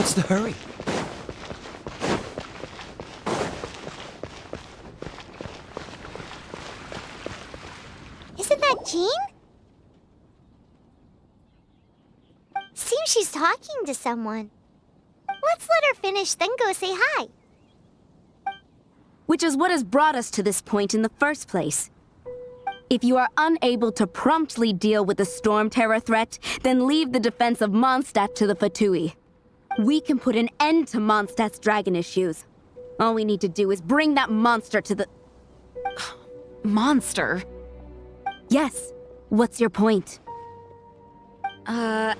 What's the hurry? Isn't that Jean? Seems she's talking to someone. Let's let her finish, then go say hi. Which is what has brought us to this point in the first place. If you are unable to promptly deal with the storm terror threat, then leave the defense of Mondstadt to the Fatui. We can put an end to Mondstadt's dragon issues. All we need to do is bring that monster to the... Monster? Yes. What's your point? I'd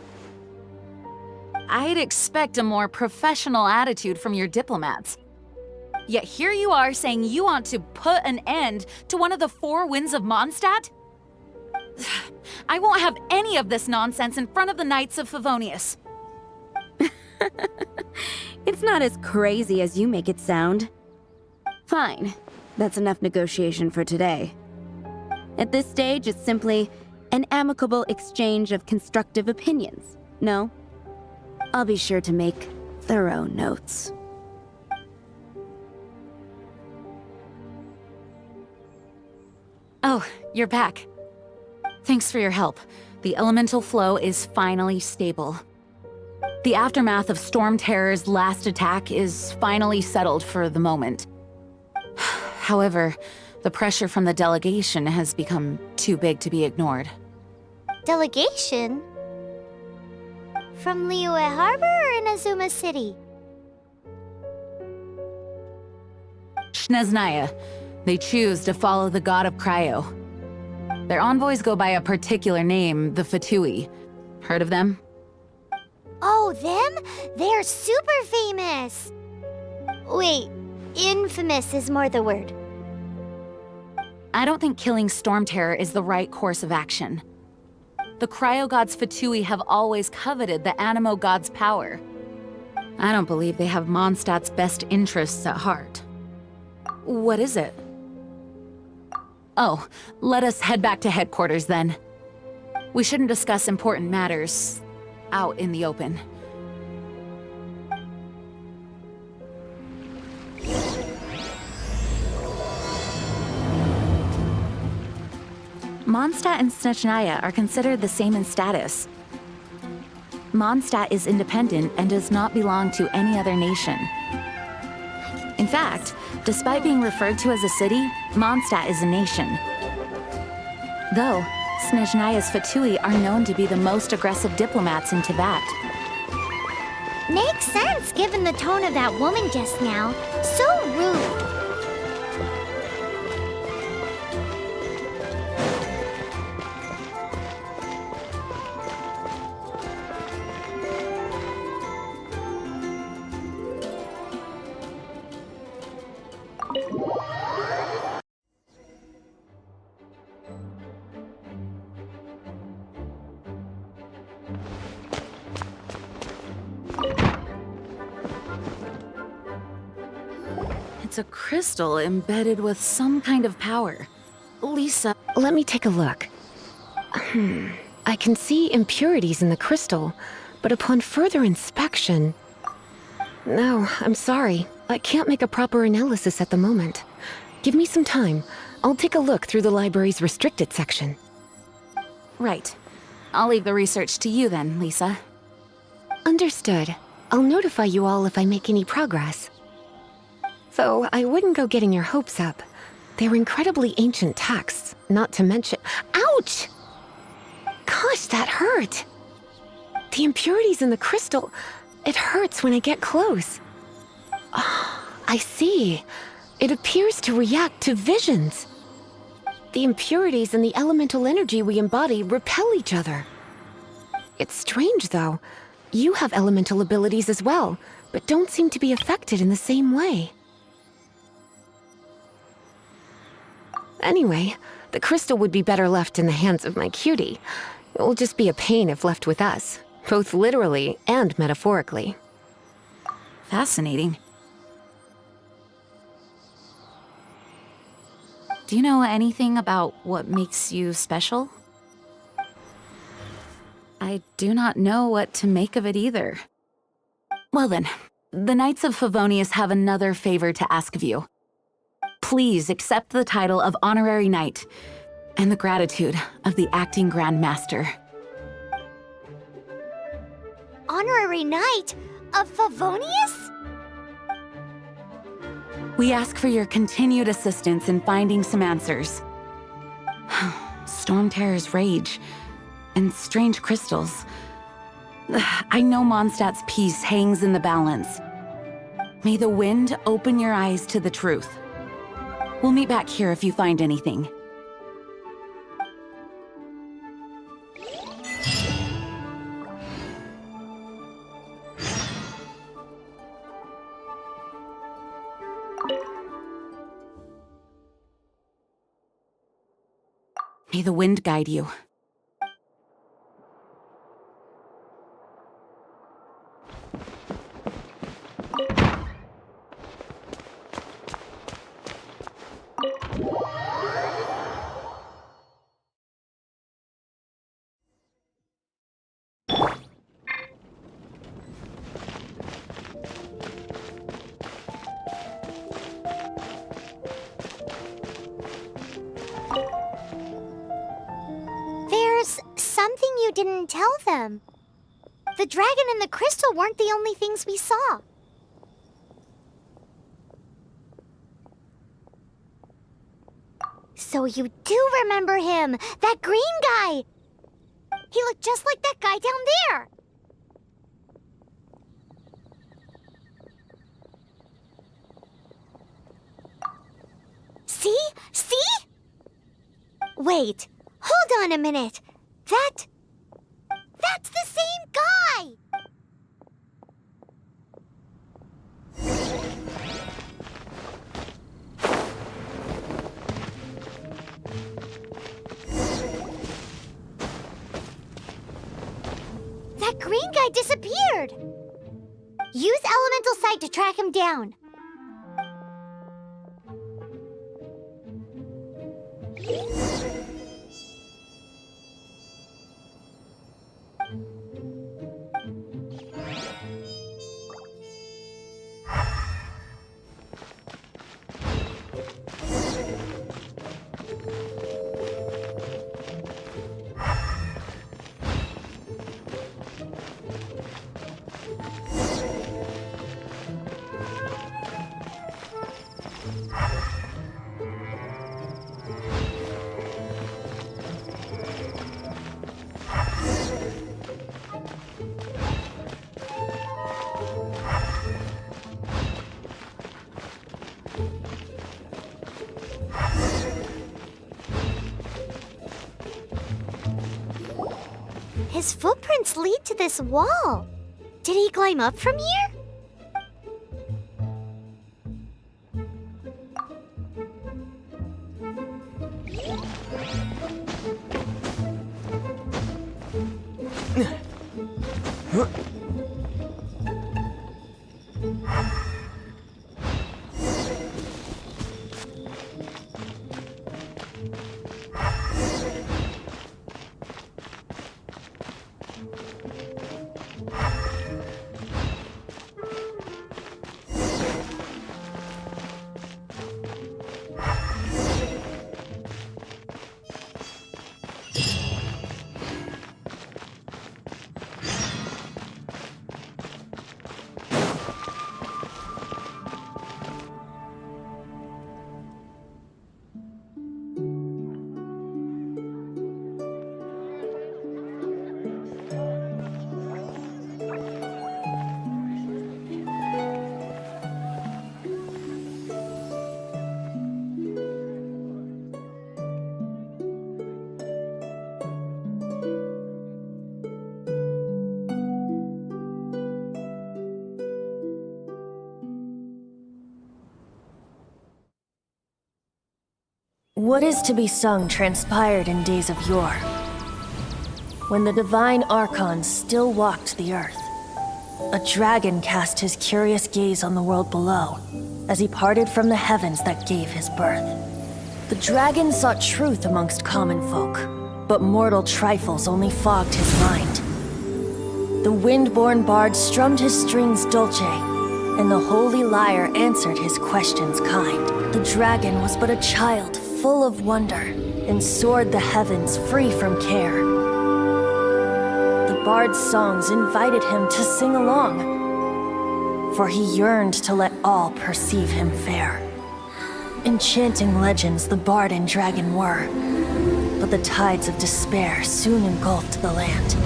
expect a more professional attitude from your diplomats. Yet here you are saying you want to put an end to one of the four winds of Mondstadt? I won't have any of this nonsense in front of the Knights of Favonius. It's not as crazy as you make it sound. Fine. That's enough negotiation for today. At this stage, it's simply an amicable exchange of constructive opinions, no? I'll be sure to make thorough notes. Oh, you're back. Thanks for your help. The elemental flow is finally stable. The aftermath of Storm Terror's last attack is finally settled for the moment. However, the pressure from the delegation has become too big to be ignored. Delegation? From Liyue Harbor or Inazuma City? Snezhnaya. They choose to follow the god of Cryo. Their envoys go by a particular name, the Fatui. Heard of them? Oh, them? They're super famous! Wait, infamous is more the word. I don't think killing Storm Terror is the right course of action. The Cryo God's Fatui have always coveted the Animo God's power. I don't believe they have Mondstadt's best interests at heart. What is it? Oh, let us head back to headquarters then. We shouldn't discuss important matters out in the open. Mondstadt and Snezhnaya are considered the same in status. Mondstadt is independent and does not belong to any other nation. In fact, despite being referred to as a city, Mondstadt is a nation. Though, Snezhnaya's Fatui are known to be the most aggressive diplomats in Tibet. Makes sense given the tone of that woman just now. So rude. It's a crystal embedded with some kind of power. Lisa... Let me take a look. I can see impurities in the crystal, but upon further inspection... No, I'm sorry. I can't make a proper analysis at the moment. Give me some time. I'll take a look through the library's restricted section. Right. I'll leave the research to you then, Lisa. Understood. I'll notify you all if I make any progress. Though I wouldn't go getting your hopes up. They're incredibly ancient texts, not to mention— Ouch! Gosh, that hurt! The impurities in the crystal— it hurts when I get close. Oh, I see. It appears to react to visions. The impurities and the elemental energy we embody repel each other. It's strange, though. You have elemental abilities as well, but don't seem to be affected in the same way. Anyway, the crystal would be better left in the hands of my cutie. It will just be a pain if left with us, both literally and metaphorically. Fascinating. Do you know anything about what makes you special? I do not know what to make of it either. Well then, the Knights of Favonius have another favor to ask of you. Please accept the title of Honorary Knight and the gratitude of the Acting Grand Master. Honorary Knight of Favonius? We ask for your continued assistance in finding some answers. Storm Terror's rage and strange crystals. I know Mondstadt's peace hangs in the balance. May the wind open your eyes to the truth. We'll meet back here if you find anything. May the wind guide you. There's something you didn't tell them. The dragon and the crystal weren't the only things we saw. So you do remember him, that green guy. He looked just like that guy down there. See? See? Wait, hold on a minute. That's the same guy! That green guy disappeared! Use Elemental Sight to track him down. His footprints lead to this wall. Did he climb up from here? What is to be sung transpired in days of yore, when the divine archons still walked the earth. A dragon cast his curious gaze on the world below, as he parted from the heavens that gave his birth. The dragon sought truth amongst common folk, but mortal trifles only fogged his mind. the wind-born bard strummed his strings dolce, and the Holy Lyre answered his questions kind. The dragon was but a child full of wonder, and soared the heavens free from care. The bard's songs invited him to sing along, for he yearned to let all perceive him fair. Enchanting legends the bard and dragon were, but the tides of despair soon engulfed the land.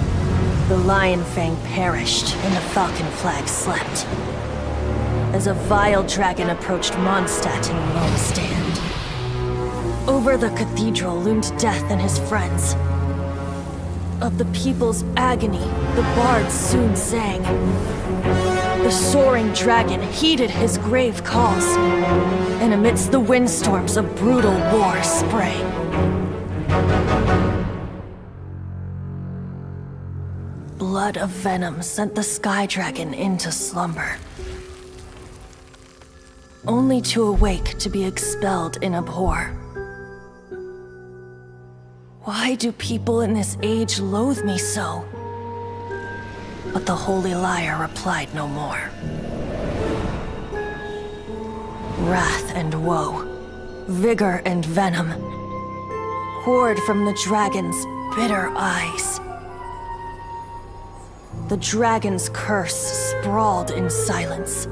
The lion fang perished, and the falcon flag slept, as a vile dragon approached Mondstadt in lone stand. Over the cathedral loomed death and his friends. Of the people's agony, the bards soon sang. The soaring dragon heeded his grave calls, and amidst the windstorms a brutal war sprang. Blood of venom sent the sky dragon into slumber, only to awake to be expelled in abhor. Why do people in this age loathe me so? But the Holy Lyre replied no more. Wrath and woe, vigor and venom, poured from the dragon's bitter eyes. The dragon's curse sprawled in silence,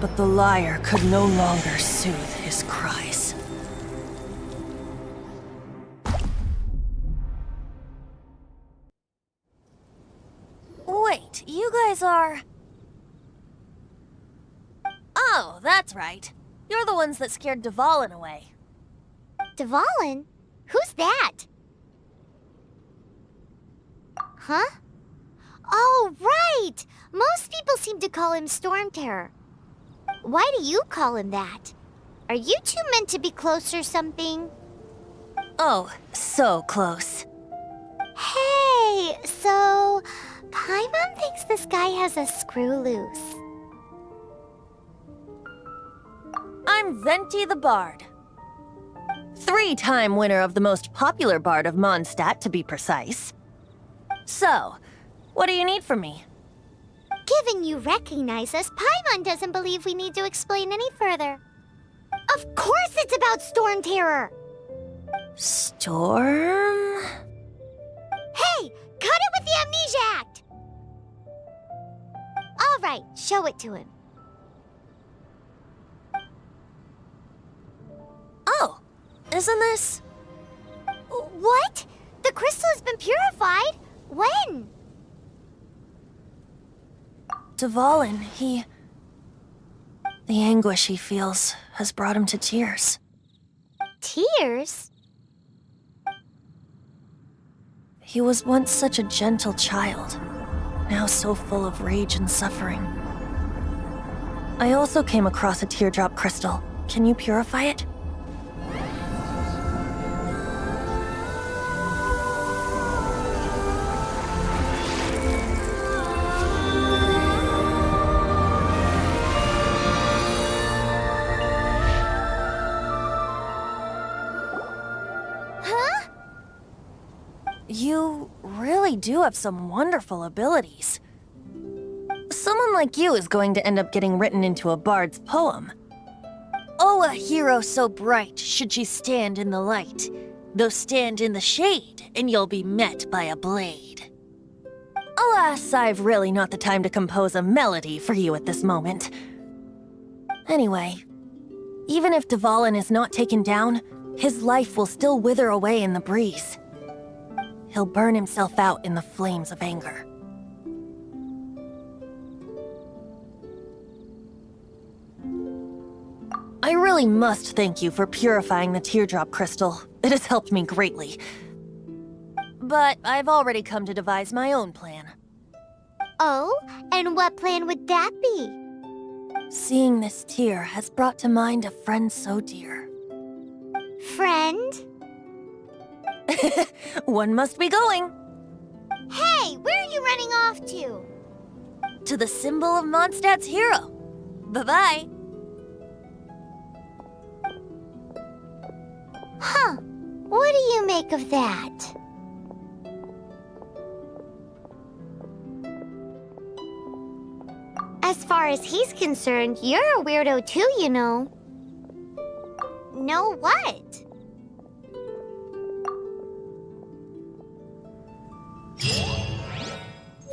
but the lyre could no longer soothe his cries. Wait, you guys are... Oh, that's right. You're the ones that scared Dvalin away. Dvalin? Who's that? Huh? Oh, right! Most people seem to call him Storm Terror. Why do you call him that? Are you two meant to be close or something? Oh, so close. Hey, so... Paimon thinks this guy has a screw loose. I'm Venti the Bard. 3-time winner of the most popular bard of Mondstadt, to be precise. So, what do you need from me? Given you recognize us, Paimon doesn't believe we need to explain any further. Of course it's about Storm Terror! Storm? Hey! Cut it with the Amnesia Act! Alright, show it to him. Oh, isn't this... What? The crystal has been purified? When? Dvalin, the anguish he feels has brought him to tears. Tears? He was once such a gentle child, now so full of rage and suffering. I also came across a teardrop crystal. Can you purify it? You really do have some wonderful abilities. Someone like you is going to end up getting written into a bard's poem. Oh, a hero so bright should she stand in the light, though stand in the shade, and you'll be met by a blade. Alas, I've really not the time to compose a melody for you at this moment. Anyway, even if Dvalin is not taken down, his life will still wither away in the breeze. He'll burn himself out in the flames of anger. I really must thank you for purifying the teardrop crystal. It has helped me greatly. But I've already come to devise my own plan. Oh, and what plan would that be? Seeing this tear has brought to mind a friend so dear. Friend? One must be going. Hey, where are you running off to? To the symbol of Mondstadt's hero. Bye-bye. Huh. What do you make of that? As far as he's concerned, you're a weirdo too, you know. Know what?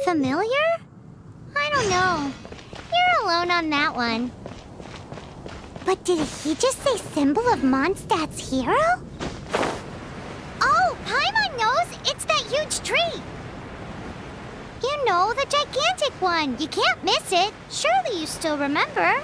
Familiar? I don't know. You're alone on that one. But did he just say symbol of Mondstadt's hero? Oh, Paimon knows! It's that huge tree! You know, the gigantic one. You can't miss it. Surely you still remember.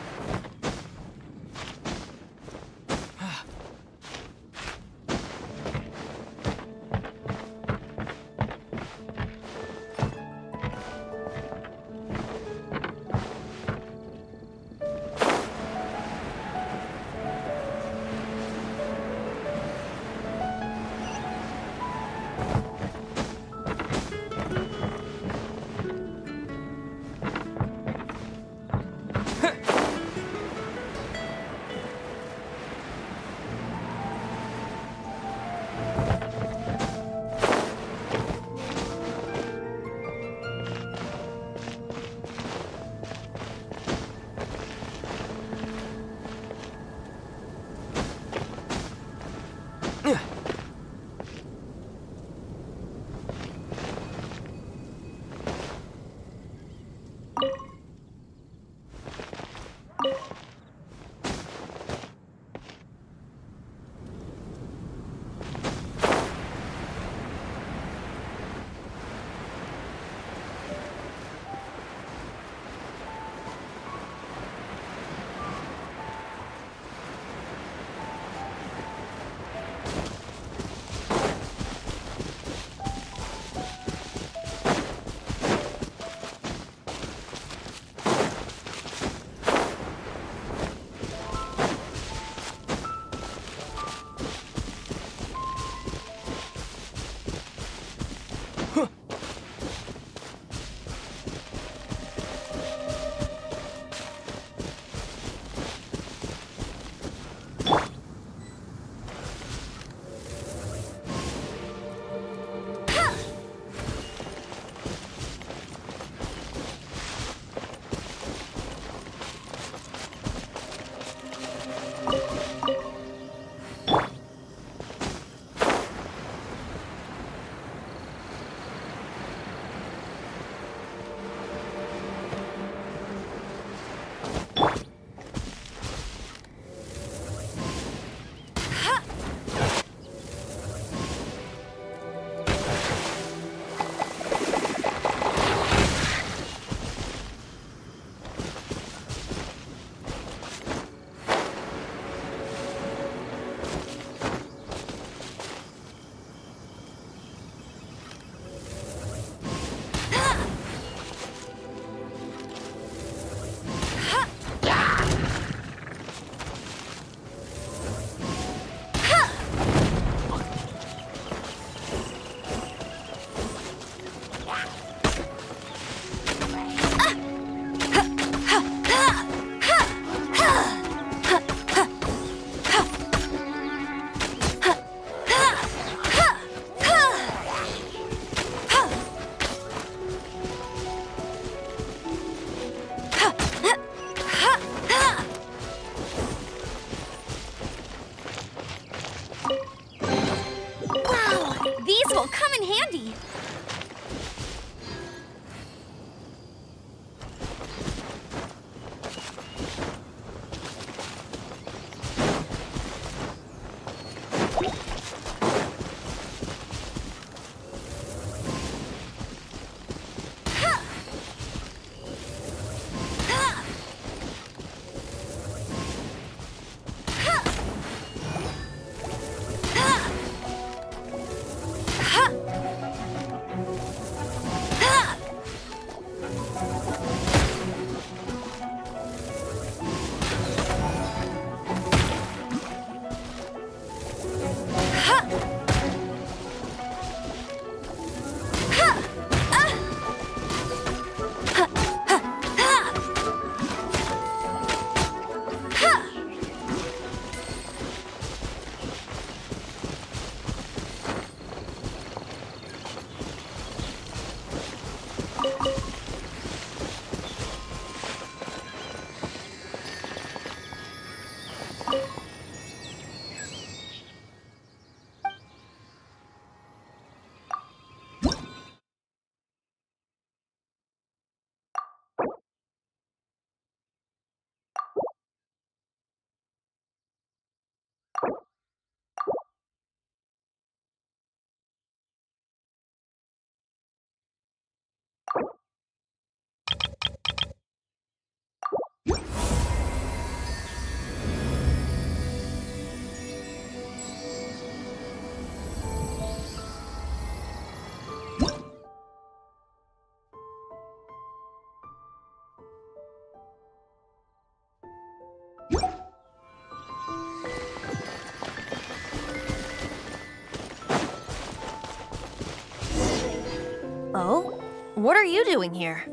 Oh? What are you doing here?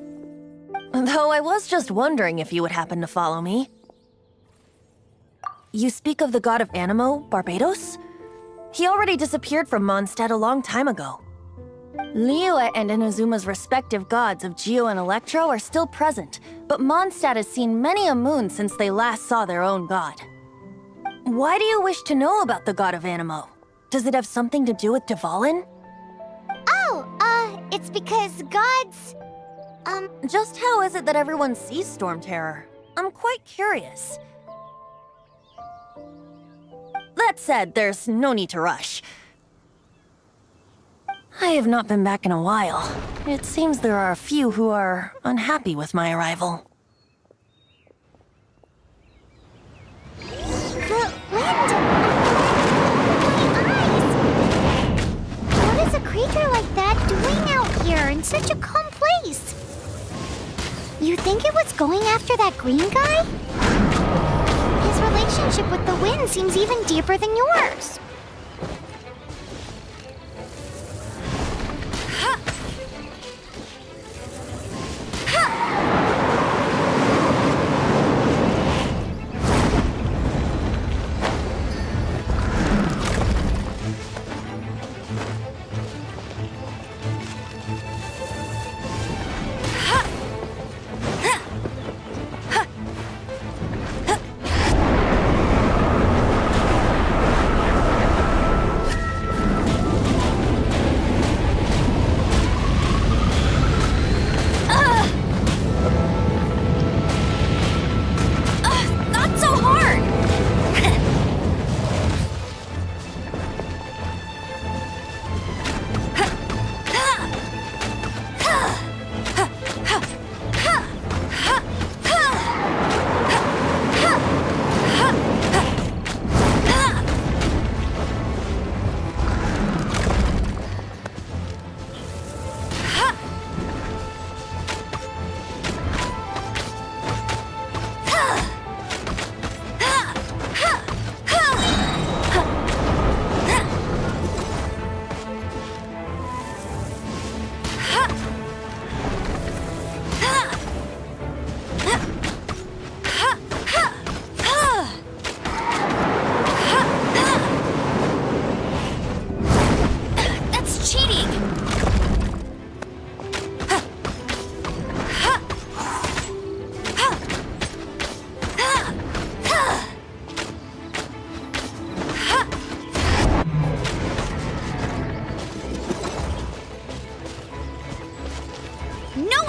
Though I was just wondering if you would happen to follow me. You speak of the god of Animo, Barbados? He already disappeared from Mondstadt a long time ago. Liyue and Inazuma's respective gods of Geo and Electro are still present, but Mondstadt has seen many a moon since they last saw their own god. Why do you wish to know about the god of Animo? Does it have something to do with Dvalin? It's because gods... Just how is it that everyone sees Storm Terror? I'm quite curious. That said, there's no need to rush. I have not been back in a while. It seems there are a few who are unhappy with my arrival. The wind! My eyes! What is a creature like that doing out here in such a calm place? You think it was going after that green guy? His relationship with the wind seems even deeper than yours.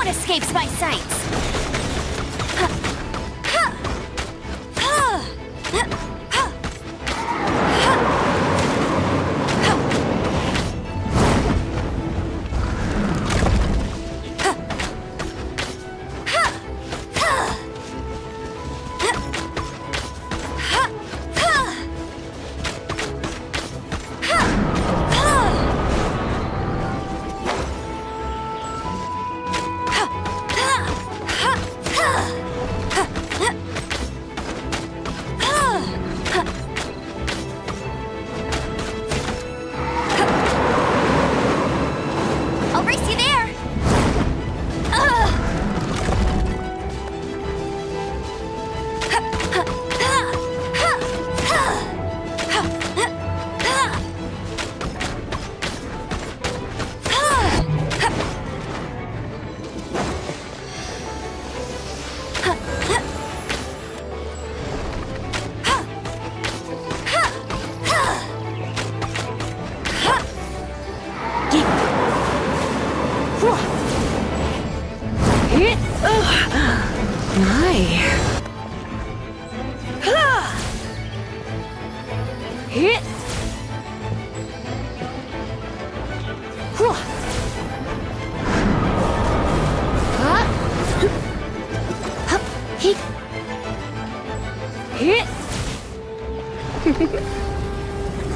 Escapes my sights.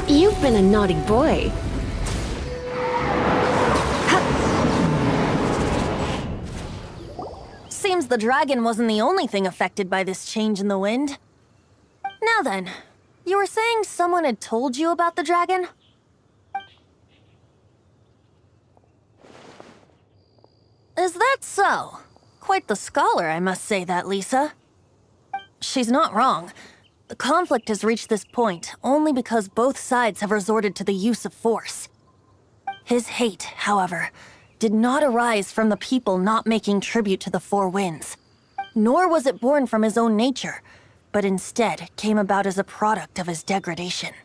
You've been a naughty boy. Seems the dragon wasn't the only thing affected by this change in the wind. Now then, you were saying someone had told you about the dragon? Is that so? Quite the scholar, I must say that, Lisa. She's not wrong. The conflict has reached this point only because both sides have resorted to the use of force. His hate, however, did not arise from the people not making tribute to the Four Winds. Nor was it born from his own nature, but instead came about as a product of his degradation.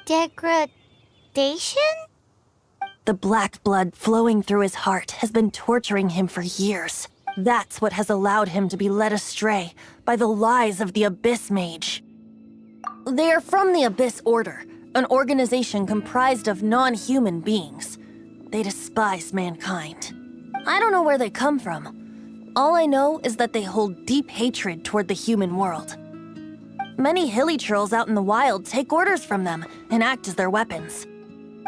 Degradation? The black blood flowing through his heart has been torturing him for years. That's what has allowed him to be led astray by the lies of the Abyss Mage. They are from the Abyss Order, an organization comprised of non-human beings. They despise mankind. I don't know where they come from. All I know is that they hold deep hatred toward the human world. Many hilly trolls out in the wild take orders from them and act as their weapons.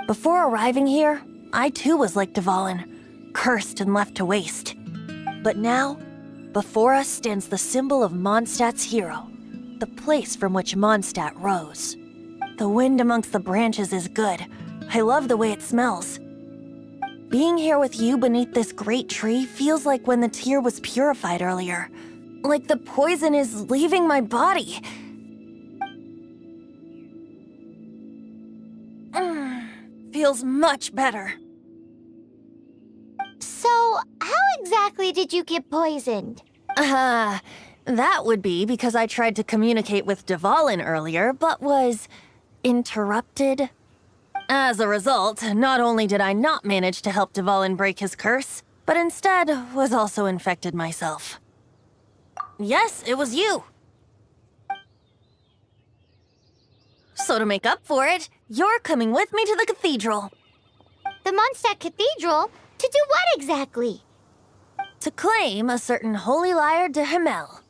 Before arriving here, I too was like Dvalin, cursed and left to waste. But now, before us stands the symbol of Mondstadt's hero, the place from which Mondstadt rose. The wind amongst the branches is good. I love the way it smells. Being here with you beneath this great tree feels like when the tear was purified earlier. Like the poison is leaving my body. Feels much better. So, how exactly did you get poisoned? That would be because I tried to communicate with Dvalin earlier, but was interrupted. As a result, not only did I not manage to help Dvalin break his curse, but instead was also infected myself. Yes, it was you. So to make up for it, you're coming with me to the cathedral. The Mondstadt Cathedral? To do what exactly? To claim a certain Holy Lyre de Himmel.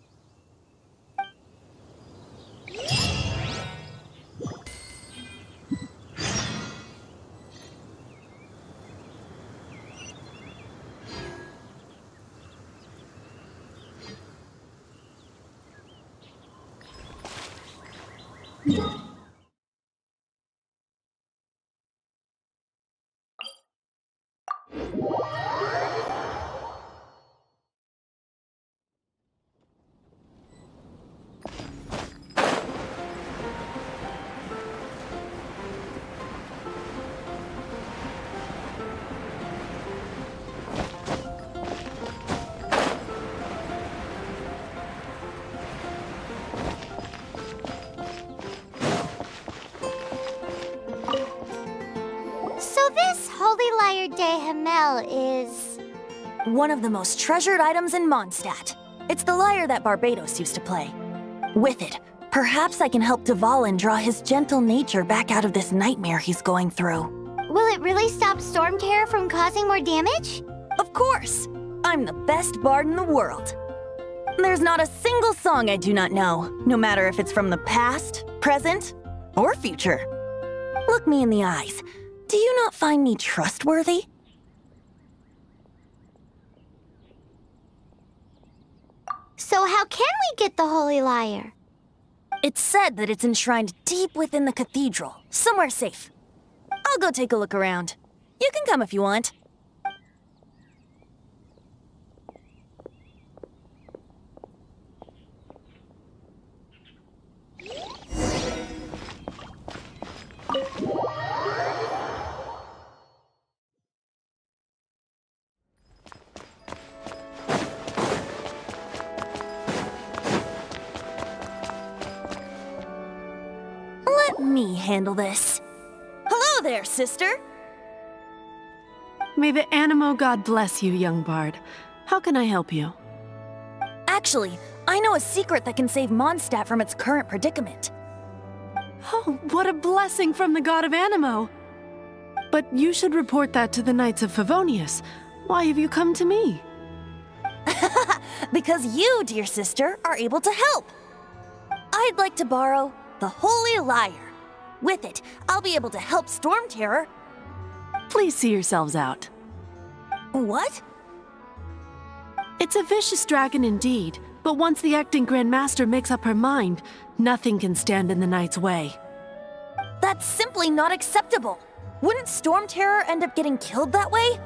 So this Holy Lyre de Himmel is... One of the most treasured items in Mondstadt. It's the lyre that Barbados used to play. With it, perhaps I can help Dvalin draw his gentle nature back out of this nightmare he's going through. Will it really stop Storm Terror from causing more damage? Of course! I'm the best bard in the world. There's not a single song I do not know, no matter if it's from the past, present, or future. Look me in the eyes. Do you not find me trustworthy? So how can we get the Holy Lyre? It's said that it's enshrined deep within the cathedral, somewhere safe. I'll go take a look around. You can come if you want. Let me handle this. Hello there, sister. May the Animo God bless you, young bard. How can I help you? Actually, I know a secret that can save Mondstadt from its current predicament. Oh, what a blessing from the god of Animo! But you should report that to the Knights of Favonius. Why have you come to me? Because you, dear sister, are able to help. I'd like to borrow the Holy Lyre. With it, I'll be able to help Storm Terror. Please see yourselves out. What? It's a vicious dragon indeed, but once the acting Grand Master makes up her mind, nothing can stand in the Knight's way. That's simply not acceptable. Wouldn't Storm Terror end up getting killed that way?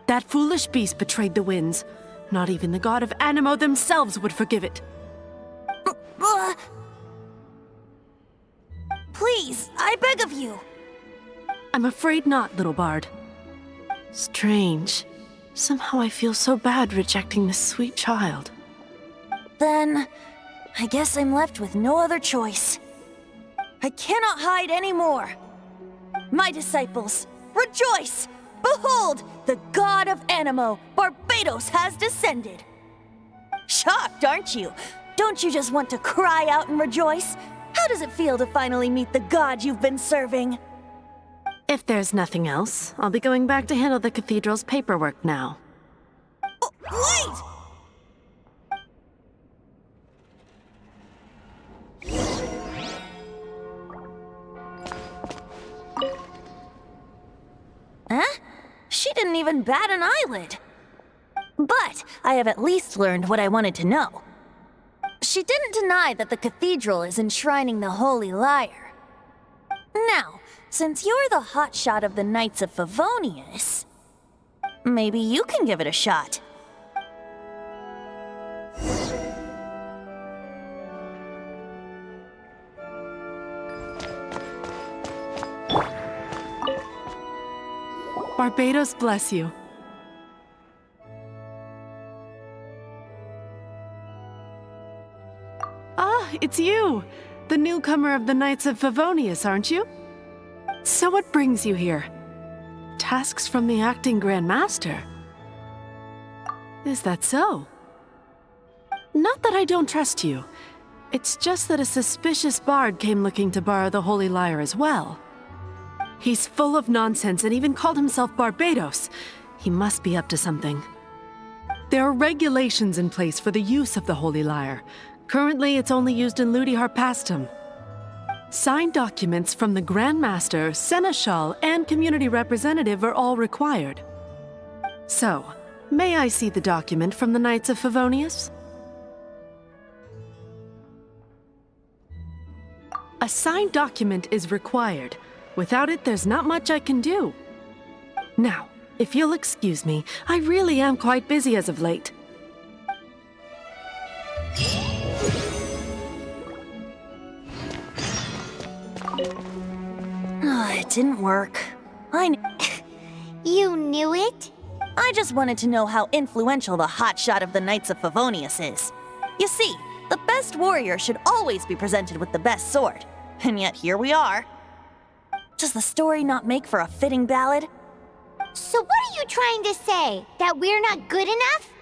That foolish beast betrayed the winds. Not even the god of Animo themselves would forgive it. Please, I beg of you. I'm afraid not, little bard. Strange. Somehow I feel so bad rejecting this sweet child. Then, I guess I'm left with no other choice. I cannot hide anymore. My disciples, rejoice! Behold, the god of Animo, Barbados, has descended. Shocked, aren't you? Don't you just want to cry out and rejoice? How does it feel to finally meet the god you've been serving? If there's nothing else, I'll be going back to handle the cathedral's paperwork now. Oh, wait! Huh? She didn't even bat an eyelid. But I have at least learned what I wanted to know. She didn't deny that the cathedral is enshrining the Holy Lyre. Now, since you're the hotshot of the Knights of Favonius, maybe you can give it a shot. Barbados bless you. Ah, it's you! The newcomer of the Knights of Favonius, aren't you? So what brings you here? Tasks from the acting Grand Master? Is that so? Not that I don't trust you. It's just that a suspicious bard came looking to borrow the Holy Lyre as well. He's full of nonsense and even called himself Barbados. He must be up to something. There are regulations in place for the use of the Holy Lyre. Currently, it's only used in Ludi Harpastum. Signed documents from the Grand Master, Seneschal, and Community Representative are all required. So, may I see the document from the Knights of Favonius? A signed document is required. Without it, there's not much I can do. Now, if you'll excuse me, I really am quite busy as of late. It didn't work. You knew it? I just wanted to know how influential the hotshot of the Knights of Favonius is. You see, the best warrior should always be presented with the best sword. And yet here we are. Does the story not make for a fitting ballad? So what are you trying to say? That we're not good enough?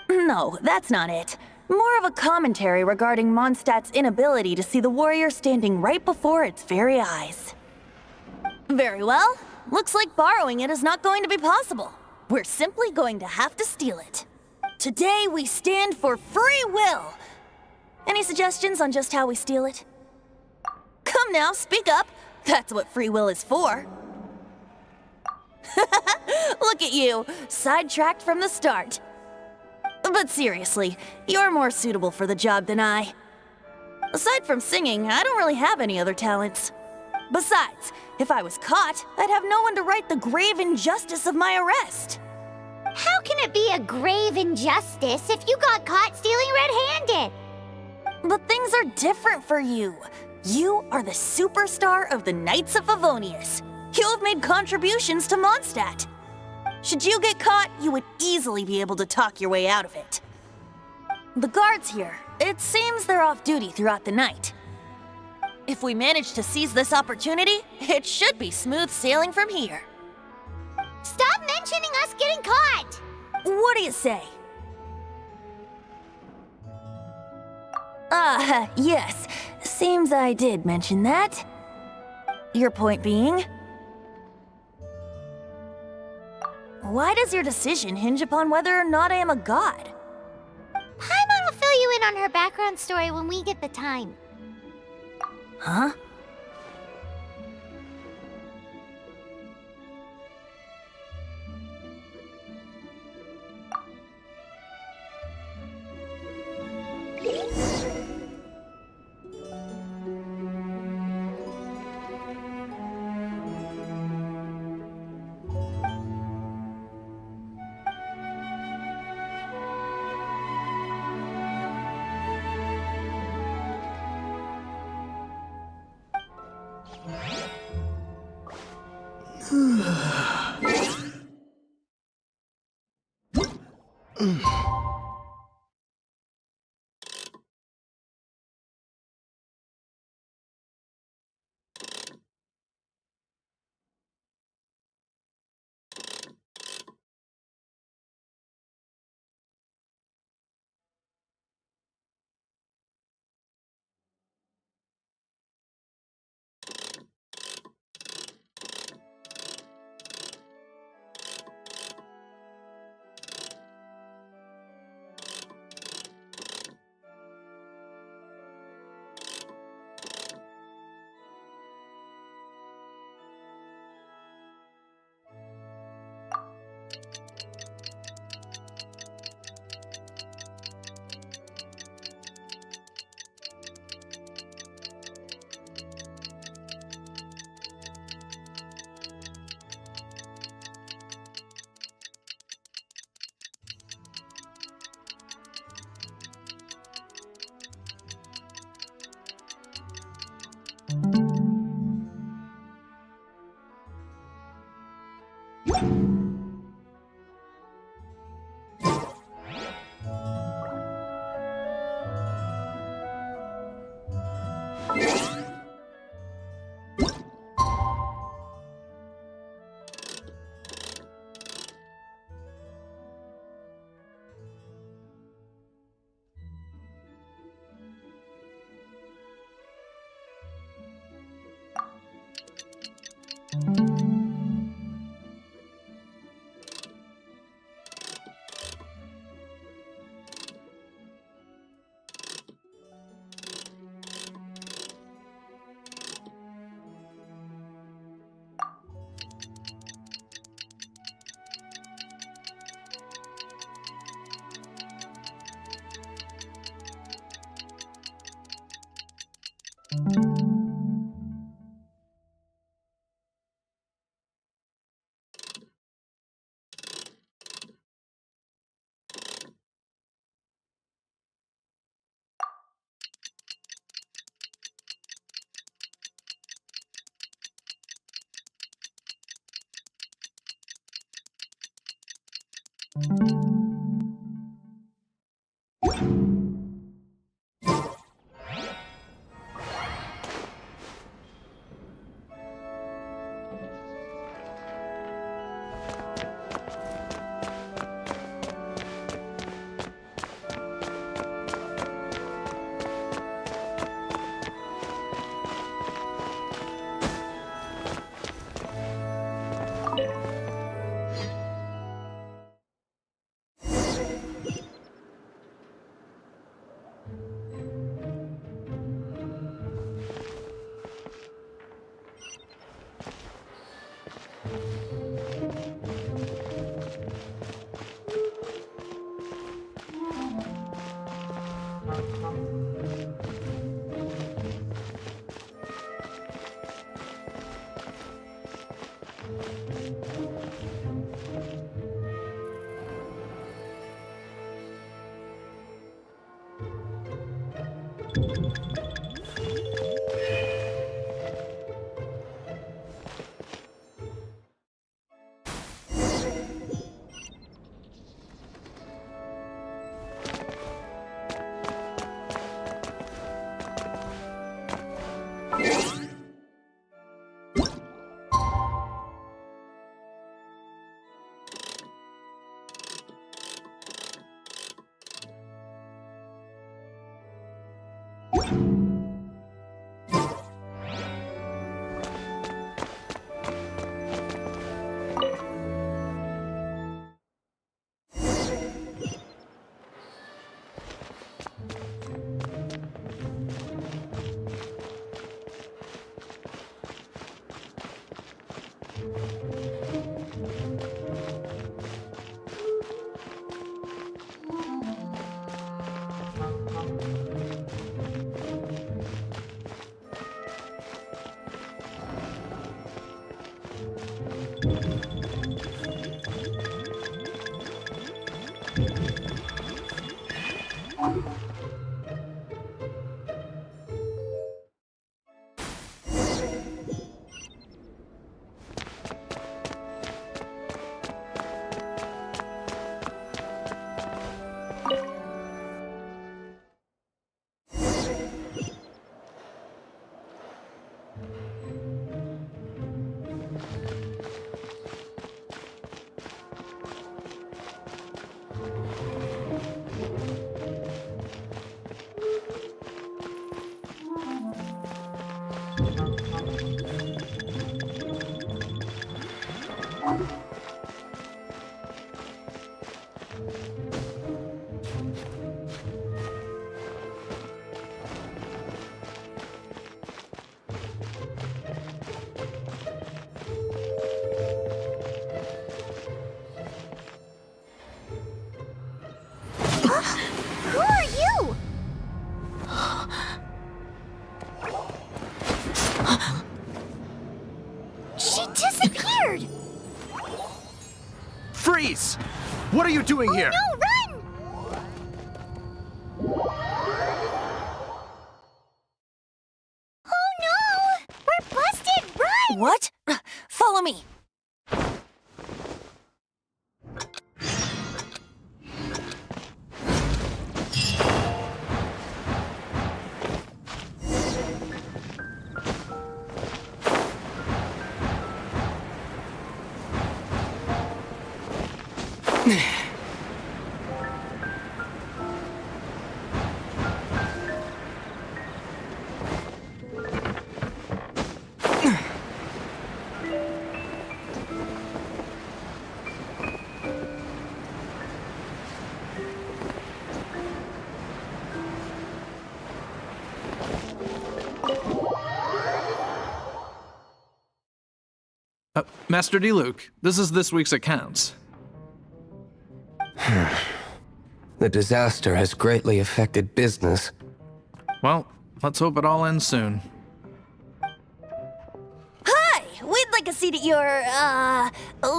No, that's not it. More of a commentary regarding Mondstadt's inability to see the warrior standing right before its very eyes. Very well. Looks like borrowing it is not going to be possible. We're simply going to have to steal it. Today we stand for free will. Any suggestions on just how we steal it? Come now, speak up. That's what free will is for. Look at you, sidetracked from the start. But seriously, you're more suitable for the job than I. Aside from singing, I don't really have any other talents. Besides, if I was caught, I'd have no one to right the grave injustice of my arrest. How can it be a grave injustice if you got caught stealing red-handed? But things are different for you. You are the superstar of the Knights of Favonius. You have made contributions to Mondstadt. Should you get caught, you would easily be able to talk your way out of it. The guards here, it seems they're off duty throughout the night. If we manage to seize this opportunity, it should be smooth sailing from here. Stop mentioning us getting caught! What do you say? Yes. Seems I did mention that. Your point being? Why does your decision hinge upon whether or not I am a god? Paimon will fill you in on her background story when we get the time. Huh? Who are you? She disappeared! Freeze! What are you doing here? No, run! Oh no! We're busted! Run! What? Follow me. Master Diluc, this is this week's accounts. The disaster has greatly affected business. Well, let's hope it all ends soon. Hi! We'd like a seat at your,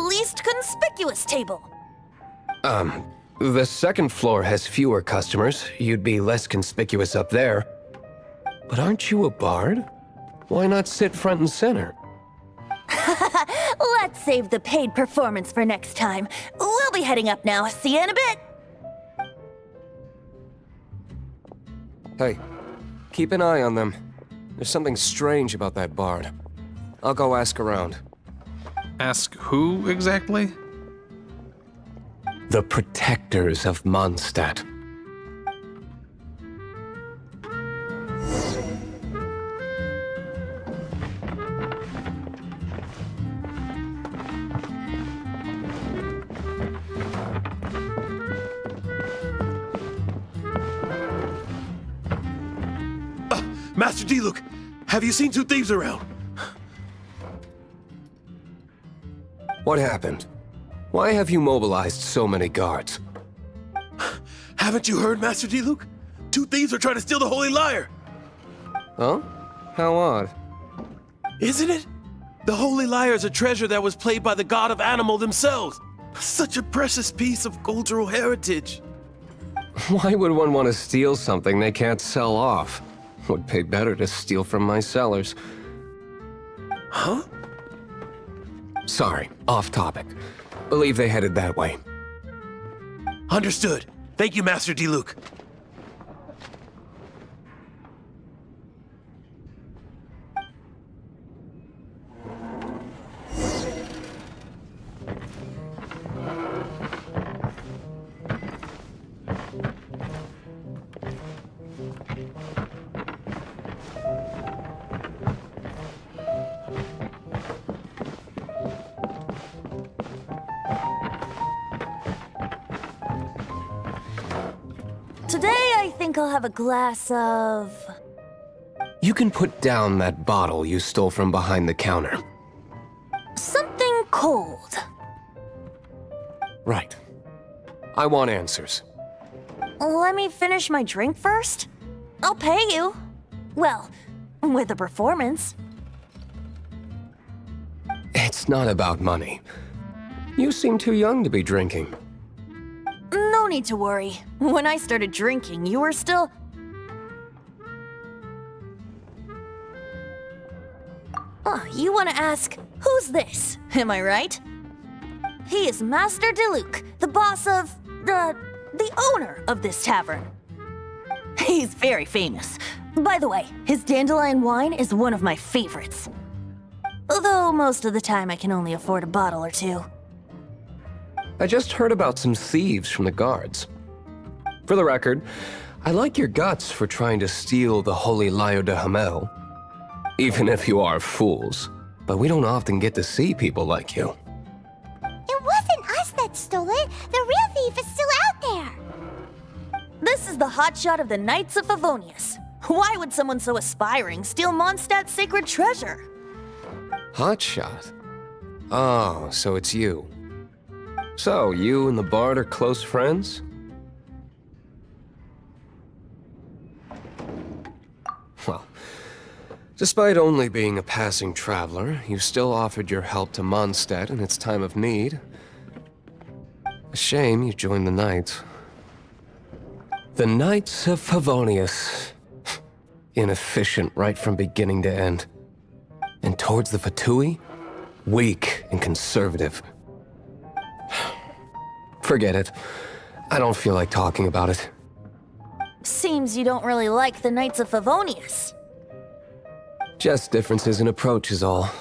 least conspicuous table. The second floor has fewer customers. You'd be less conspicuous up there. But aren't you a bard? Why not sit front and center? Let's save the paid performance for next time. We'll be heading up now. See you in a bit. Hey, keep an eye on them. There's something strange about that bard. I'll go ask around. Ask who exactly? The protectors of Mondstadt. Master Diluc, have you seen two thieves around? What happened? Why have you mobilized so many guards? Haven't you heard, Master Diluc? Two thieves are trying to steal the Holy Lyre! Huh? How odd. Isn't it? The Holy Lyre is a treasure that was played by the god of animal themselves. Such a precious piece of cultural heritage. Why would one want to steal something they can't sell off? Would pay better to steal from my sellers. Huh? Sorry, off topic. Believe they headed that way. Understood. Thank you, Master Diluc. Today, I think I'll have a glass of... You can put down that bottle you stole from behind the counter. something cold. Right. I want answers. Let me finish my drink first. I'll pay you. Well, with a performance. It's not about money. You seem too young to be drinking. No need to worry. When I started drinking, you were still... Oh, you want to ask, who's this? Am I right? He is Master Diluc, the boss of... the owner of this tavern. He's very famous. By the way, his dandelion wine is one of my favorites. Although most of the time I can only afford a bottle or two. I just heard about some thieves from the guards. For the record, I like your guts for trying to steal the Holy Lyre de Hamel. Even if you are fools. But we don't often get to see people like you. It wasn't us that stole it. The real thief is still out there. This is the hotshot of the Knights of Favonius. Why would someone so aspiring steal Mondstadt's sacred treasure? Hotshot? Oh, so it's you. So, you and the Bard are close friends? Well, despite only being a passing traveler, you still offered your help to Mondstadt in its time of need. A shame you joined the Knights. The Knights of Favonius. Inefficient right from beginning to end. And towards the Fatui, weak and conservative. Forget it. I don't feel like talking about it. Seems you don't really like the Knights of Favonius. Just differences in approach is all.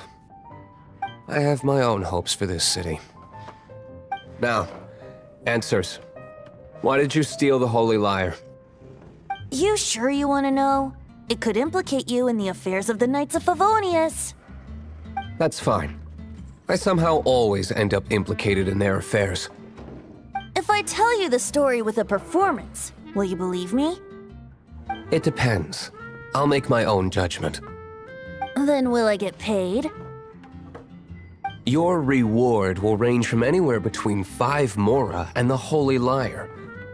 I have my own hopes for this city. Now, answers. Why did you steal the Holy Lyre? You sure you want to know? It could implicate you in the affairs of the Knights of Favonius. That's fine. I somehow always end up implicated in their affairs. If I tell you the story with a performance, will you believe me? It depends. I'll make my own judgment. Then will I get paid? Your reward will range from anywhere between 5 mora and the Holy Lyre.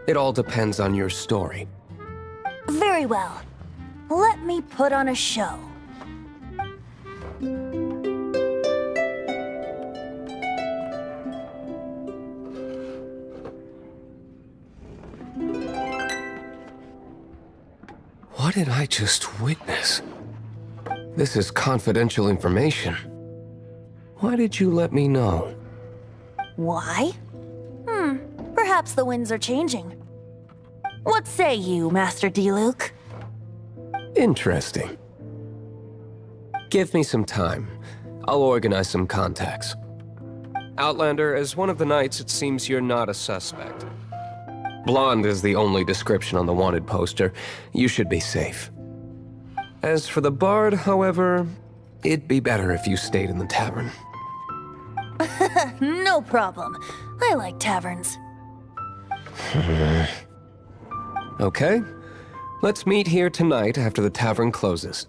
It all depends on your story. Very well. Let me put on a show. What did I just witness? This is confidential information. Why did you let me know? Why? Perhaps the winds are changing. What say you, Master Diluc? Interesting. Give me some time. I'll organize some contacts. Outlander, as one of the Knights, it seems you're not a suspect. Blonde is the only description on the wanted poster. You should be safe. As for the Bard, however, it'd be better if you stayed in the tavern. No problem. I like taverns. Okay. Let's meet here tonight after the tavern closes.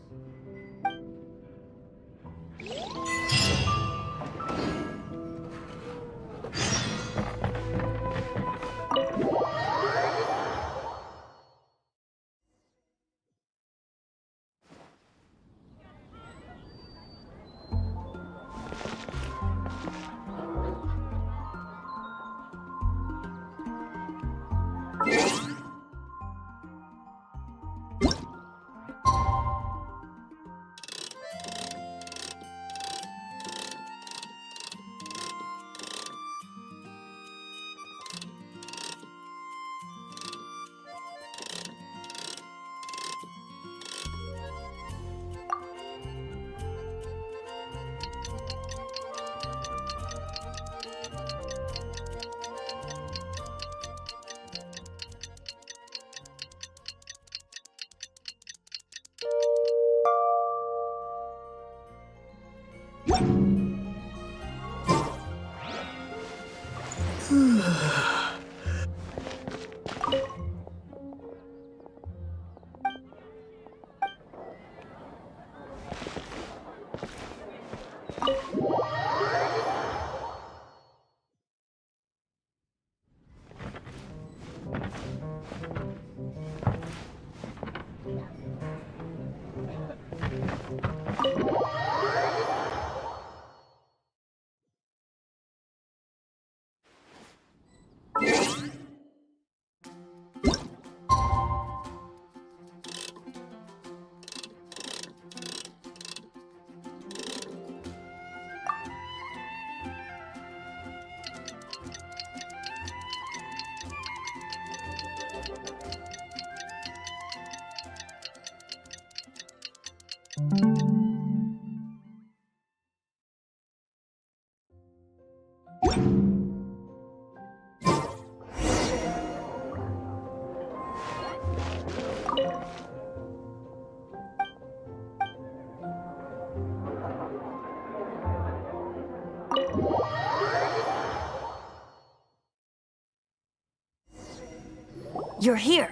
You're here.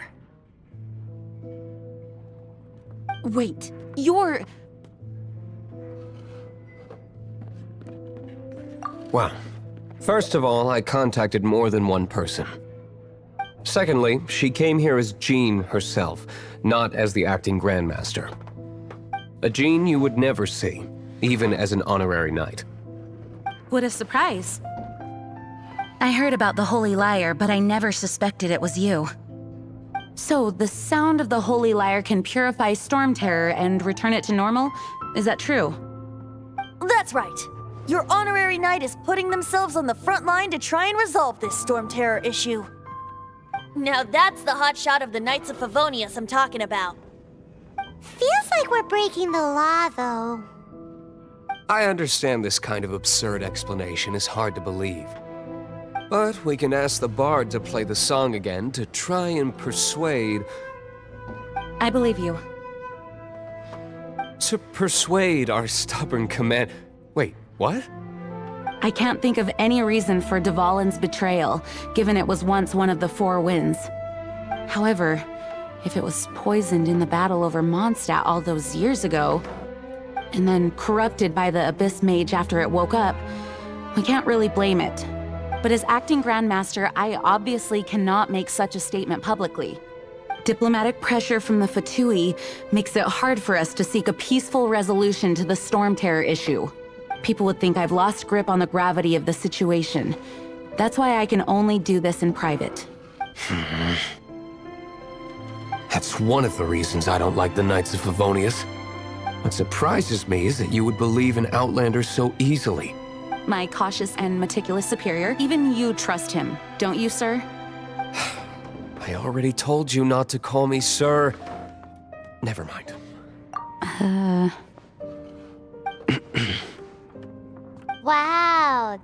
Wait, you're... Well, first of all, I contacted more than one person. Secondly, she came here as Jean herself, not as the acting Grandmaster. A Jean you would never see, even as an honorary knight. What a surprise. I heard about the Holy Lyre, but I never suspected it was you. So, the sound of the Holy Lyre can purify Storm Terror and return it to normal? Is that true? That's right. Your honorary knight is putting themselves on the front line to try and resolve this Storm Terror issue. Now that's the hotshot of the Knights of Favonius I'm talking about. Feels like we're breaking the law, though. I understand this kind of absurd explanation is hard to believe. But we can ask the bard to play the song again to try and persuade... I believe you. To persuade our stubborn command... Wait, what? I can't think of any reason for Dvalin's betrayal, given it was once one of the Four Winds. However, if it was poisoned in the battle over Mondstadt all those years ago, and then corrupted by the Abyss Mage after it woke up, we can't really blame it. But as acting Grandmaster, I obviously cannot make such a statement publicly. Diplomatic pressure from the Fatui makes it hard for us to seek a peaceful resolution to the Storm Terror issue. People would think I've lost grip on the gravity of the situation. That's why I can only do this in private. That's one of the reasons I don't like the Knights of Favonius. What surprises me is that you would believe in Outlander so easily. My cautious and meticulous superior, even you trust him, don't you, sir? I already told you not to call me sir. Never mind. Wow,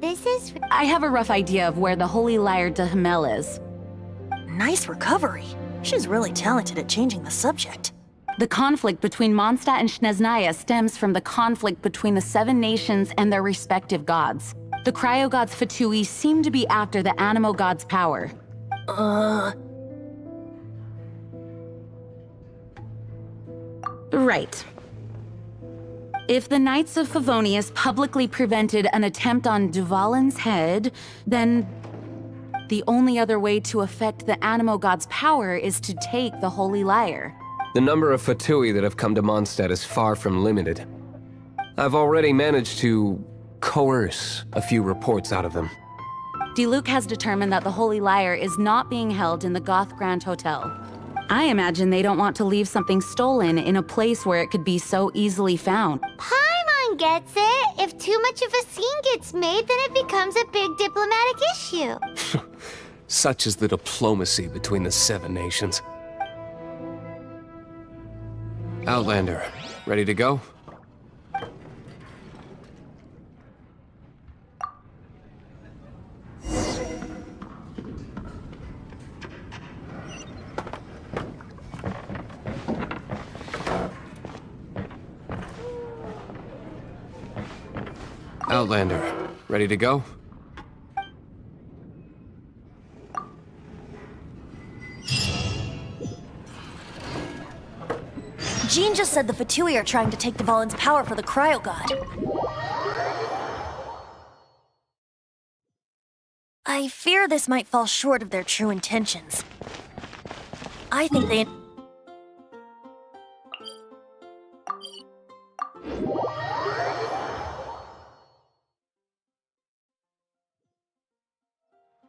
this is... I have a rough idea of where the Holy Lyre de Hamel is. Nice recovery. She's really talented at changing the subject. The conflict between Mondstadt and Snezhnaya stems from the conflict between the Seven Nations and their respective gods. The cryo-gods Fatui seem to be after the Animo god's power. Right. If the Knights of Favonius publicly prevented an attempt on Dvalin's head, then the only other way to affect the Animo god's power is to take the Holy Lyre. The number of Fatui that have come to Mondstadt is far from limited. I've already managed to coerce a few reports out of them. Diluc has determined that the Holy Lyre is not being held in the Goth Grand Hotel. I imagine they don't want to leave something stolen in a place where it could be so easily found. Paimon gets it. If too much of a scene gets made, then it becomes a big diplomatic issue. Such is the diplomacy between the Seven Nations. Outlander, ready to go? Outlander, ready to go? Jean just said the Fatui are trying to take Dvalin's power for the Cryo God. I fear this might fall short of their true intentions. I think they...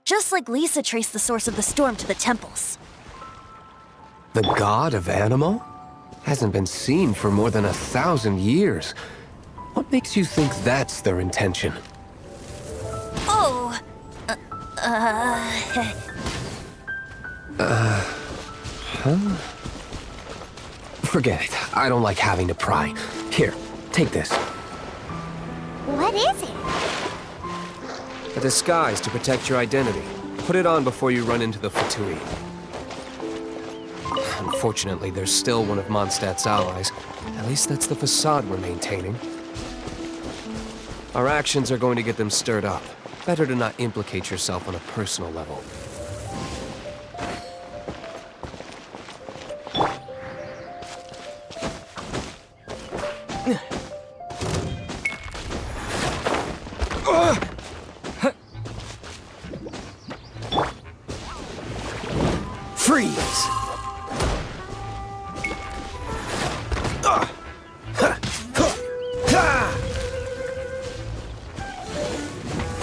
Just like Lisa traced the source of the storm to the temples. The god of Animo? Hasn't been seen for more than 1,000 years. What makes you think that's their intention? Oh! Forget it. I don't like having to pry. Here, take this. What is it? A disguise to protect your identity. Put it on before you run into the Fatui. Unfortunately, there's still one of Mondstadt's allies. At least that's the facade we're maintaining. Our actions are going to get them stirred up. Better to not implicate yourself on a personal level. Freeze!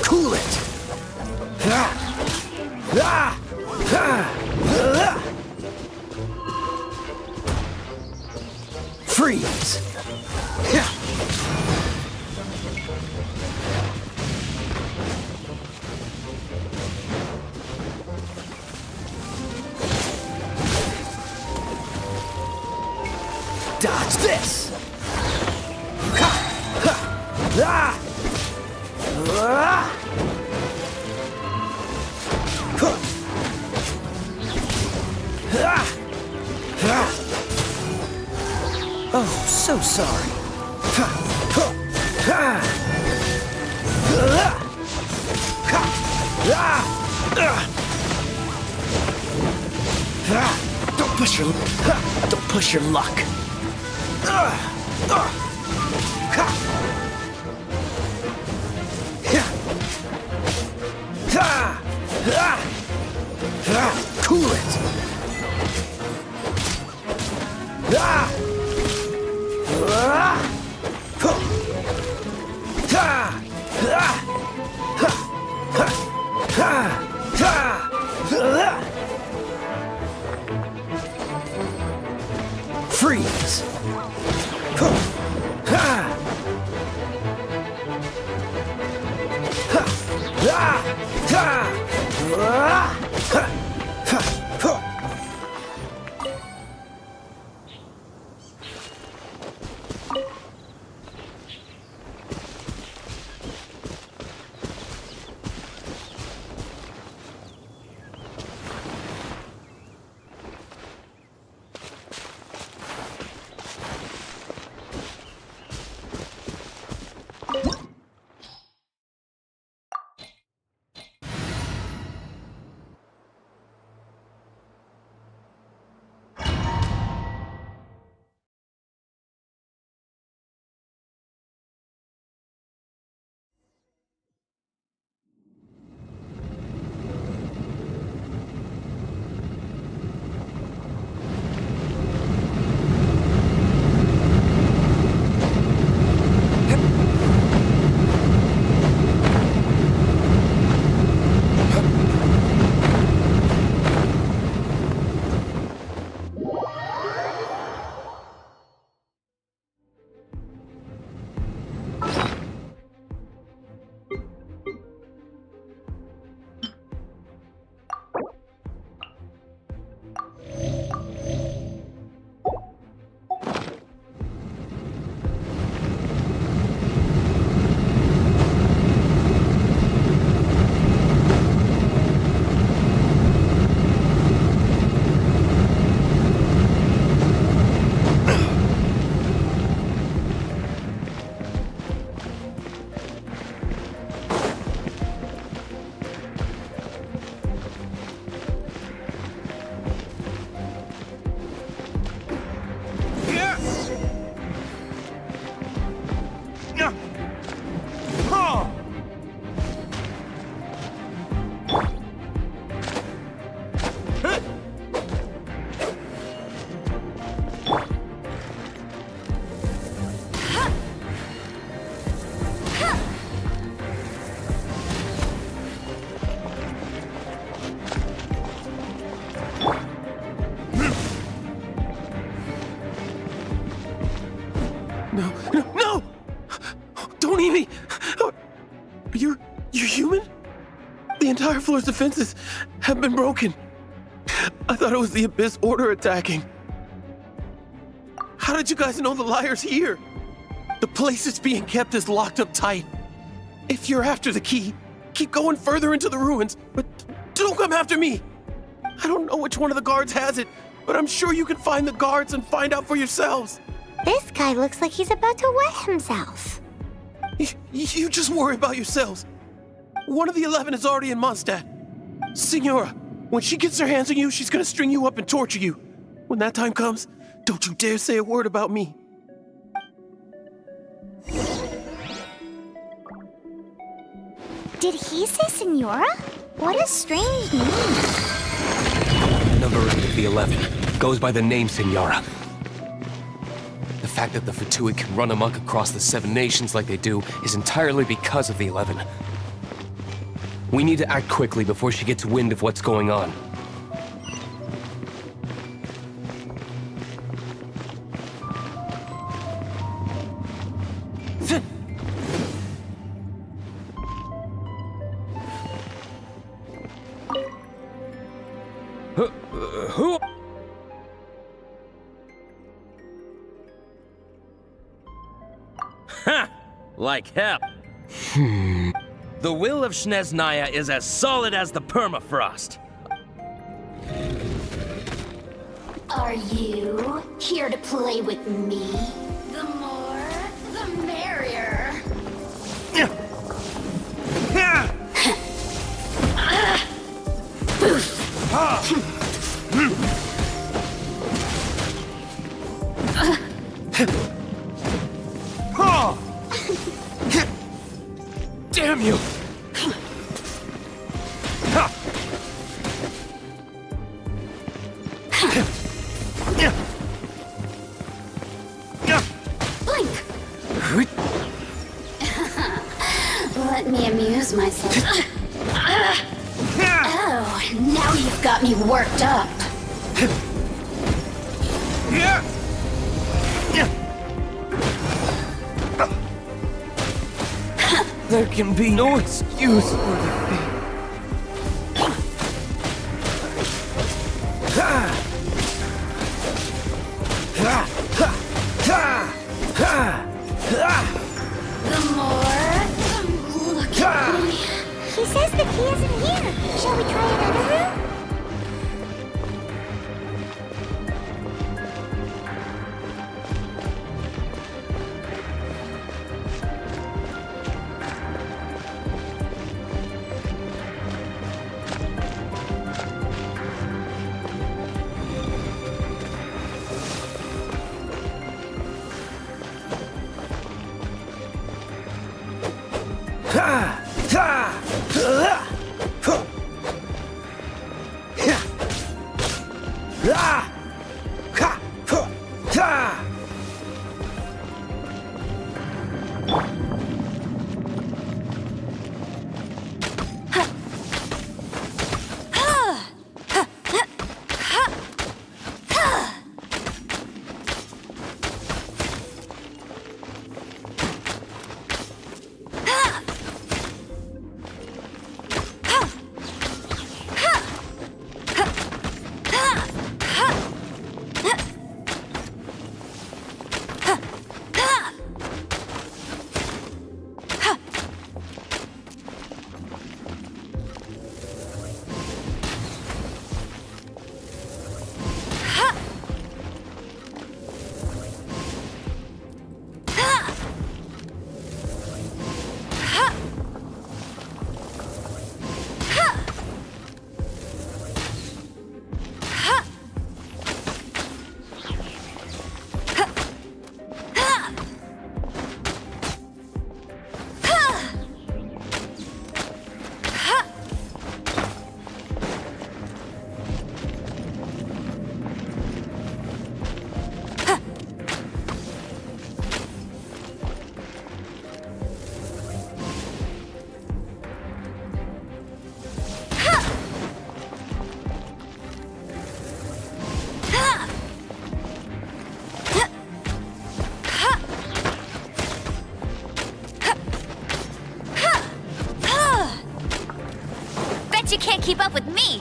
Cool it! Freeze! Dodge this! Oh, so sorry. Don't push your luck. Cool it. Freeze! No! Don't eat me! You're human? The entire floor's defenses have been broken. I thought it was the Abyss Order attacking. How did you guys know the Lyre's here? The place it's being kept is locked up tight. If you're after the key, keep going further into the ruins, but don't come after me. I don't know which one of the guards has it, but I'm sure you can find the guards and find out for yourselves. This guy looks like he's about to wet himself. You just worry about yourselves. One of the 11 is already in Mondstadt. Signora, when she gets her hands on you, she's gonna string you up and torture you. When that time comes, don't you dare say a word about me. Did he say Senora? What a strange name. Number 8. the 11. Goes by the name Senora. The fact that the Fatui can run amok across the 7 nations like they do is entirely because of the 11. We need to act quickly before she gets wind of what's going on. Like hell. The will of Snezhnaya is as solid as the permafrost. Are you here to play with me? The more, the merrier. Damn you! Blink! Let me amuse myself. Oh, now you've got me worked up. There can be no excuse for the thing. The more, look at me. He says the key isn't here. Shall we try another room? You can't keep up with me.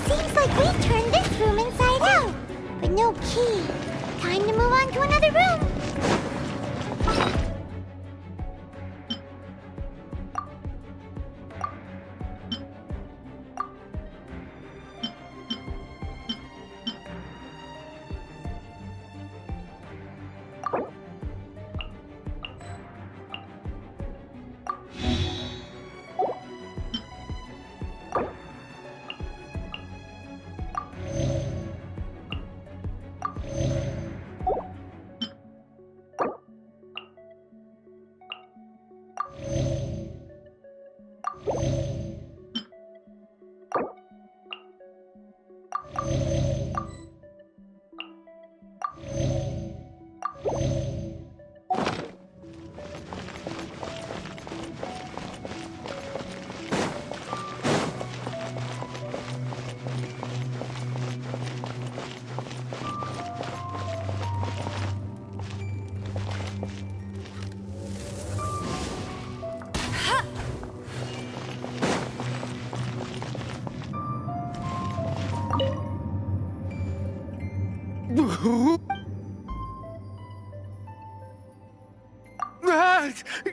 Seems like we've turned this room inside out, but no key. Time to move on to another room.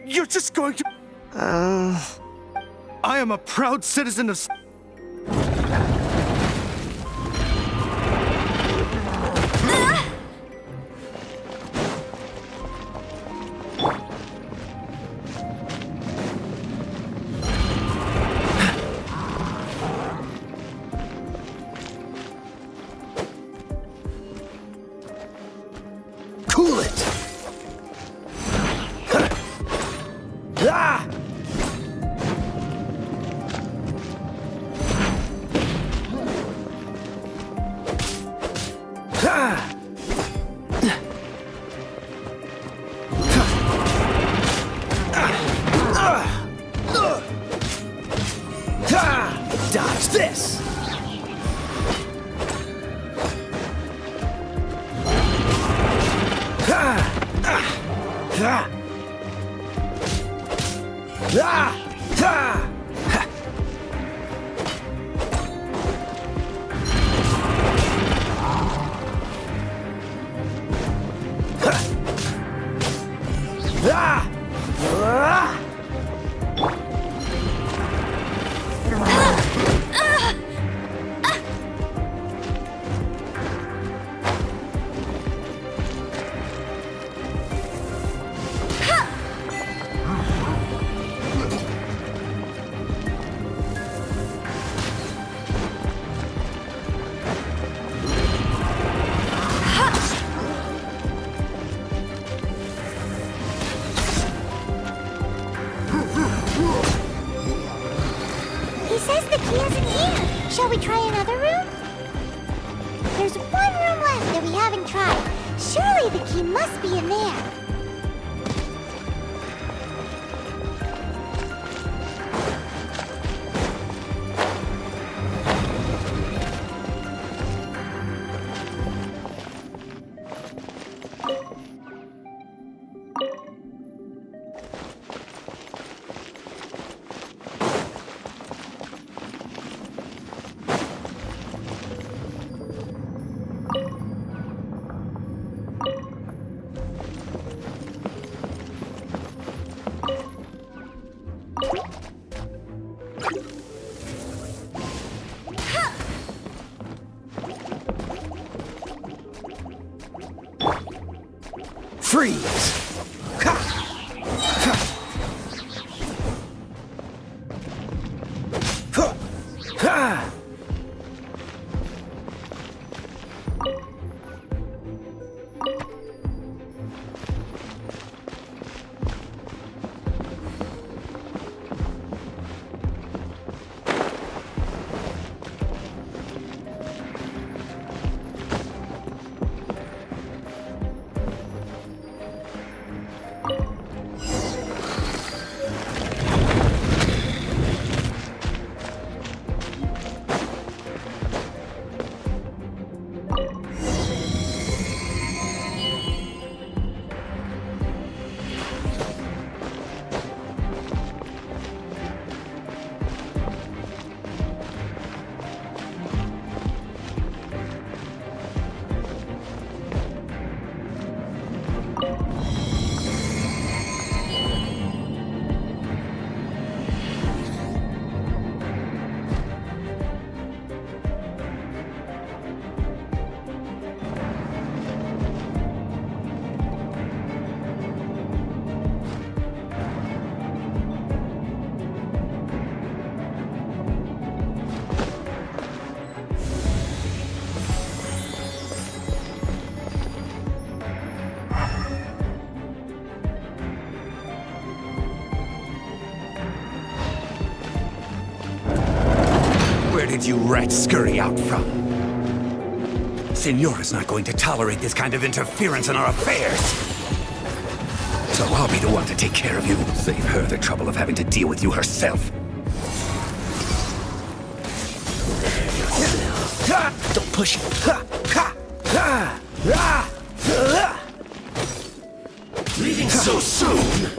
You're just going to... I am a proud citizen of... Cool it! Ah! Dodge this! He says the key isn't here. Shall we try another room? There's one room left that we haven't tried. Surely the key must be in there. Freeze! Ha! Ha! Huh! Ha! Where did you rats scurry out from? Signora's not going to tolerate this kind of interference in our affairs. So I'll be the one to take care of you. Save her the trouble of having to deal with you herself. Don't push. Leaving so soon?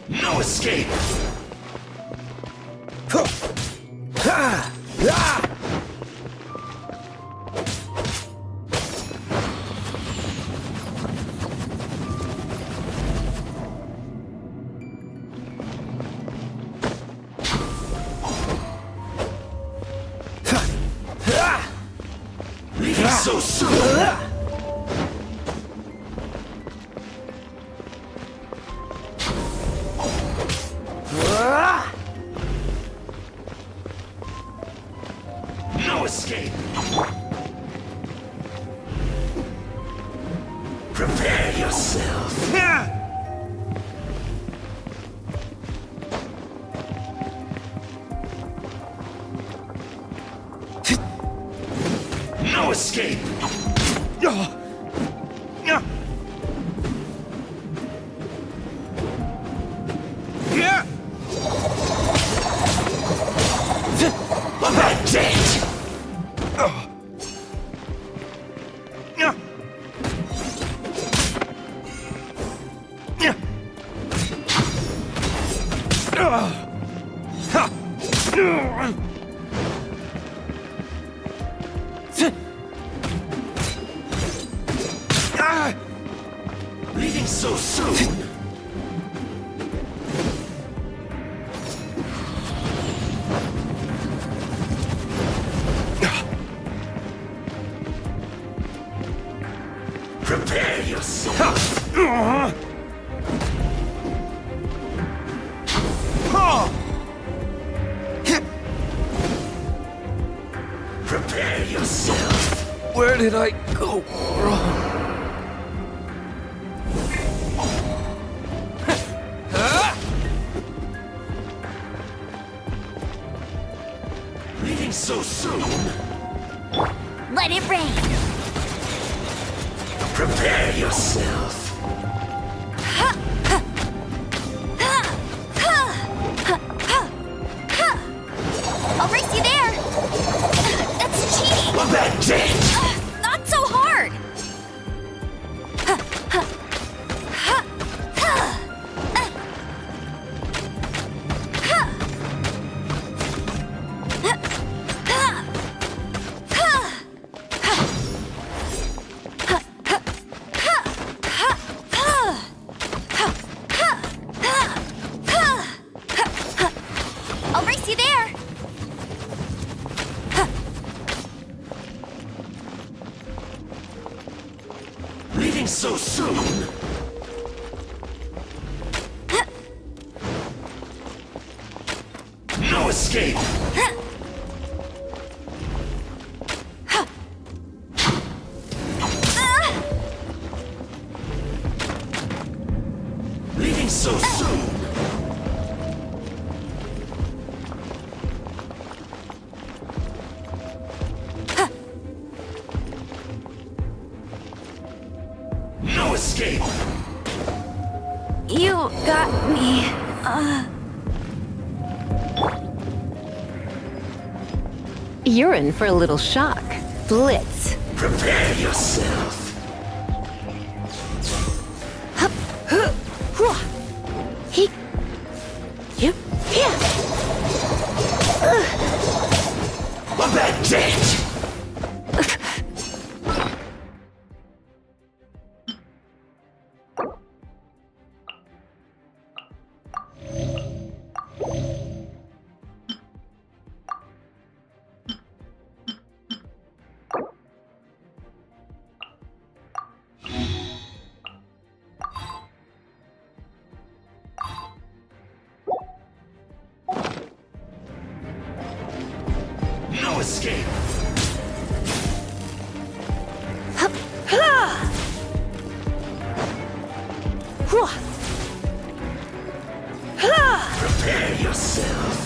No escape! Leaving so soon! No escape! Prepare yourself! No escape! That's it! Leaving so soon! Prepare yourself! Prepare yourself! Where did I go wrong? Leaving so soon! Let it rain! Prepare yourself! I'll race you there! That's cheating! That's it! Not so hard! I'll race you there! Leaving so soon! No escape! Leaving so soon! No escape! You got me. You're in for a little shock. Blitz. Prepare yourself! He... Yep. Yeah. That's it! No escape! Prepare yourself!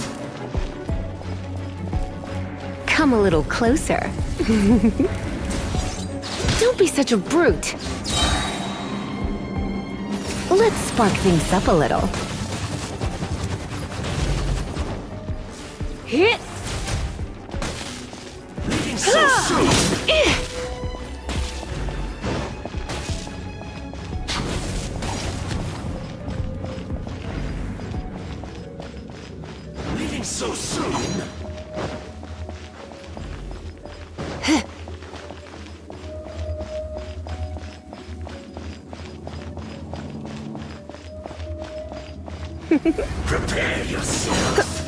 Come a little closer. Don't be such a brute. Let's spark things up a little. Hit! Leaving so soon! so soon? Prepare yourself.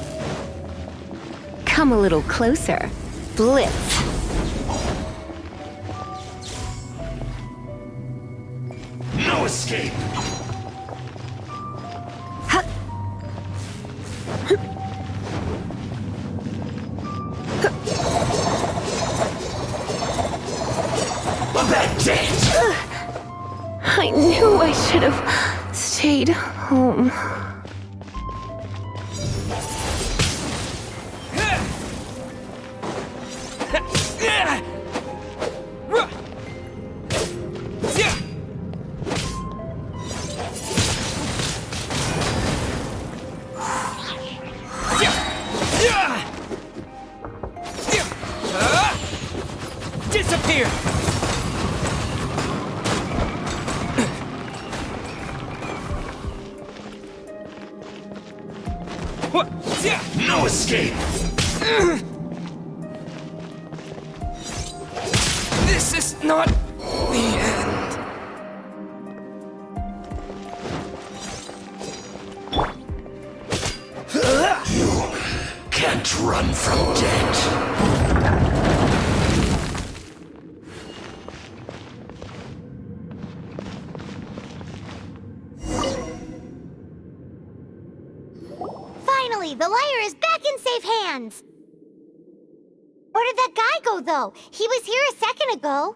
Come a little closer. Blitz. No escape. That's it. I knew I should have stayed home. Disappear! No escape. This is not the end. You can't run from death. Finally, the lyre is back in safe hands! Where did that guy go, though? He was here a second ago.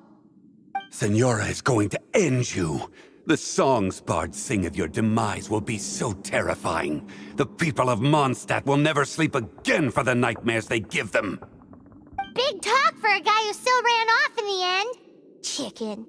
Senora is going to end you. The songs bards sing of your demise will be so terrifying. The people of Mondstadt will never sleep again for the nightmares they give them. Big talk for a guy who still ran off in the end. Chicken.